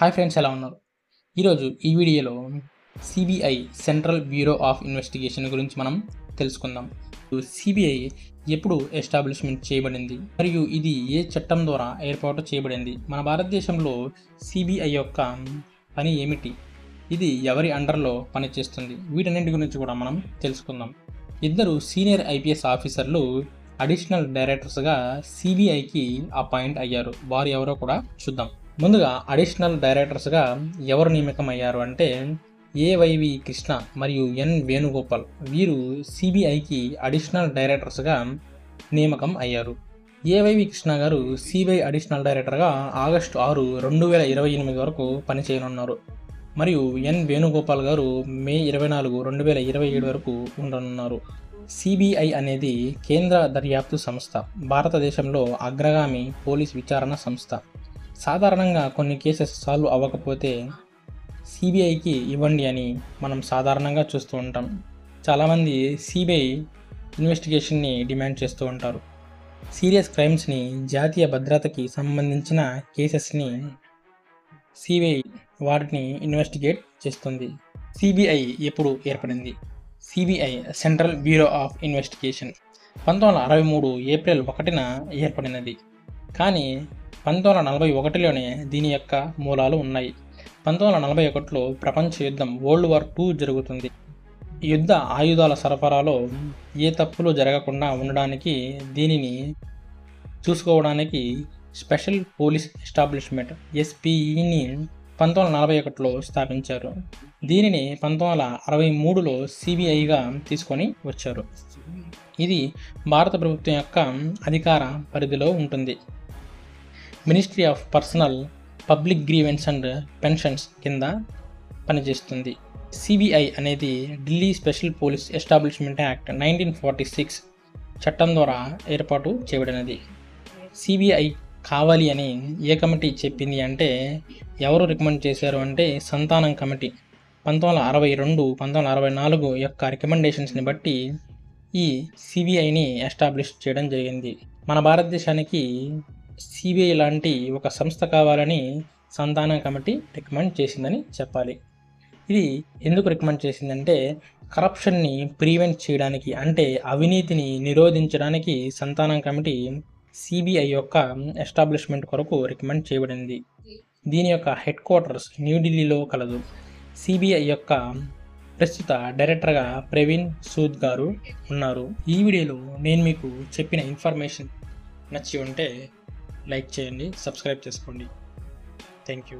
Hi friends, ఎలా ఉన్నారు? ఈరోజు ఈ వీడియోలో CBI central bureau of investigation గురించి మనం తెలుసుకుందాం. సిబిఐ ఎప్పుడు ఎస్టాబ్లిష్మెంట్ చేయబడింది మరియు ఇది ఏ చట్టం ద్వారా ఏర్పాటు చేయబడింది? మన భారతదేశంలో సిబిఐ యొక్క పని ఏమిటి? ఇది ఎవరి అండర్లో పనిచేస్తుంది? వీటన్నింటి గురించి కూడా మనం తెలుసుకుందాం. ఇద్దరు సీనియర్ ఐపీఎస్ ఆఫీసర్లు అడిషనల్ డైరెక్టర్స్గా సిబిఐకి అపాయింట్ అయ్యారు. వారు ఎవరో కూడా చూద్దాం. ముందుగా అడిషనల్ డైరెక్టర్స్గా ఎవరు నియమితమయ్యారు అంటే ఏవైవి కృష్ణ మరియు ఎన్ వేణుగోపాల్. వీరు సిబిఐకి అడిషనల్ డైరెక్టర్స్గా నియామకం అయ్యారు. ఏవైవి కృష్ణ గారు సిబిఐ అడిషనల్ డైరెక్టర్గా ఆగస్టు 6, 2028 వరకు పనిచేయనున్నారు. మరియు ఎన్ వేణుగోపాల్ గారు మే 24, 2027 వరకు ఉండనున్నారు. సిబిఐ అనేది కేంద్ర దర్యాప్తు సంస్థ, భారతదేశంలో అగ్రగామి పోలీస్ విచారణ సంస్థ. సాధారణంగా కొన్ని కేసెస్ సాల్వ్ అవ్వకపోతే సిబిఐకి ఇవ్వండి అని మనం సాధారణంగా చూస్తూ ఉంటాం. చాలామంది సిబిఐ ఇన్వెస్టిగేషన్ని డిమాండ్ చేస్తూ ఉంటారు. సీరియస్ క్రైమ్స్ని, జాతీయ భద్రతకి సంబంధించిన కేసెస్ని సిబిఐ వాటిని ఇన్వెస్టిగేట్ చేస్తుంది. సిబిఐ ఎప్పుడు ఏర్పడింది? CBI central bureau of investigation 1963 April 1న ఏర్పడినది. కానీ 1941లోనే దీని యొక్క మూలాలు ఉన్నాయి. 1941లో ప్రపంచ యుద్ధం వరల్డ్ వార్ II జరుగుతుంది. యుద్ధ ఆయుధాల సరఫరాలో ఏ తప్పులు జరగకుండా ఉండడానికి, దీనిని చూసుకోవడానికి స్పెషల్ పోలీస్ ఎస్టాబ్లిష్మెంట్ ఎస్పీఈని 1941లో స్థాపించారు. దీనిని 1963లో సిబిఐగా తీసుకొని వచ్చారు. ఇది భారత ప్రభుత్వం యొక్క అధికార పరిధిలో ఉంటుంది. Ministry of personal, public grievance and pensions కింద పనిచేస్తుంది. సిబిఐ అనేది Delhi special police establishment act 1946 చట్టం ద్వారా ఏర్పాటు చేయబడినది. సిబిఐ కావాలి అని ఏ కమిటీ చెప్పింది అంటే, ఎవరు రికమెండ్ చేశారు అంటే సంతానం కమిటీ 1962, 1964 యొక్క రికమెండేషన్స్ని బట్టి ఈ సిబిఐని ఎస్టాబ్లిష్ చేయడం జరిగింది. మన భారతదేశానికి సిబిఐ లాంటి ఒక సంస్థ కావాలని సంతానం కమిటీ రికమెండ్ చేసిందని చెప్పాలి. ఇది ఎందుకు రికమెండ్ చేసిందంటే, కరప్షన్ని ప్రివెంట్ చేయడానికి, అంటే అవినీతిని నిరోధించడానికి సంతానం కమిటీ సిబిఐ యొక్క ఎస్టాబ్లిష్మెంట్ కొరకు రికమెండ్ చేయబడింది. దీని యొక్క హెడ్ క్వార్టర్స్ న్యూఢిల్లీలో కలదు. సిబిఐ యొక్క ప్రస్తుత డైరెక్టర్గా ప్రవీణ్ సూద్ గారు ఉన్నారు. ఈ వీడియోలో నేను మీకు చెప్పిన ఇన్ఫర్మేషన్ నచ్చి ఉంటే లైక్ చేయండి, సబ్స్క్రైబ్ చేసుకోండి. Thank you.